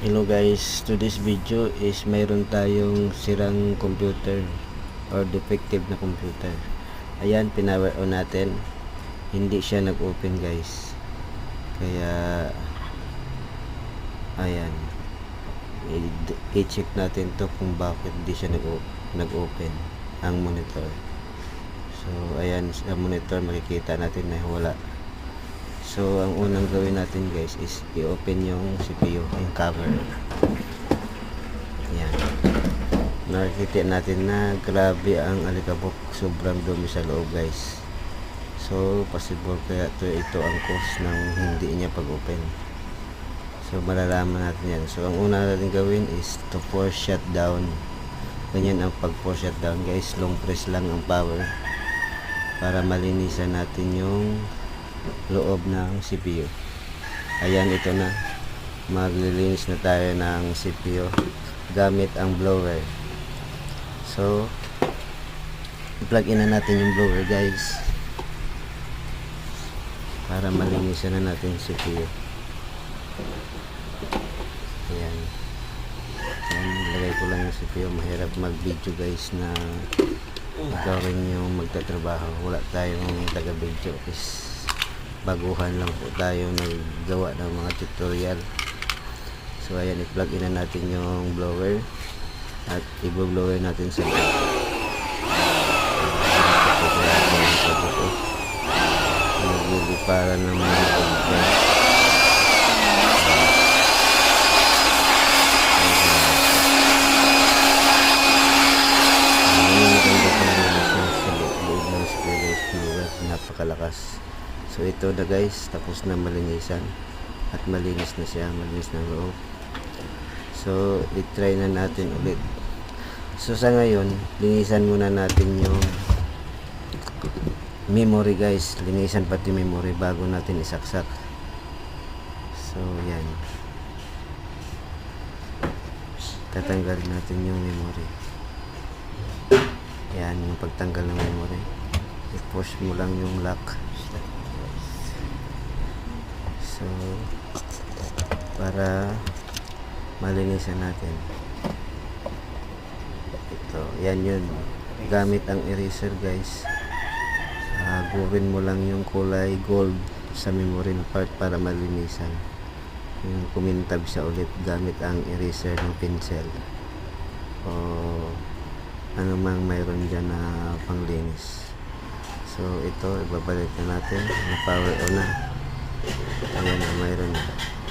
Hello guys, today's video is mayroon tayong sirang computer or defective na computer. Ayan, pinower on natin. Hindi siya nag-open guys. Kaya ayan, i-check natin to kung bakit hindi siya nag-open ang monitor. So ayan, sa monitor makikita natin na wala. So ang unang gawin natin guys is i-open yung CPU, yung cover. Yan. Nakikita natin na grabe ang alikabok, sobrang dumi sa loob guys. So possible kaya ito ang cause ng hindi niya pag-open. So malalaman natin yan. So ang una natin gawin is to force shutdown. Ganyan ang pag-force shutdown guys, long press lang ang power para malinisan natin yung loob ng CPU. Ayan, ito na, maglilinis na tayo ng CPU gamit ang blower. So i-plug in na natin yung blower guys para malinisan na natin yung CPU. Ayan, lagay ko lang yung CPU. Mahirap mag video guys na ikaw rin yung magtatrabaho, wala tayong taga video is baguhan lang po tayo naggawa ng mga tutorial. So ayan, i-plug in na natin yung blower at i-blower natin sa loob. Nagliliparan ng mga tubig. Napakalakas. So ito na guys, tapos na malinisan at malinis na siya, malinis na loob. So i-try na natin ulit. So sa ngayon, linisan muna natin yung memory guys, linisan pati memory bago natin isaksak. So yan, tatanggalin natin yung memory. Yan, yung pagtanggal ng memory, i-push mo lang yung lock. So para malinisan natin ito, yan yun, gamit ang eraser guys. Hagurin mo lang yung kulay gold sa memory na part para malinisan. Yung kumintab siya ulit gamit ang eraser ng pencil o ano mang mayroon dyan na panglinis. So ito, ibabalik na natin, na power on na. Ayan na, mayroon na.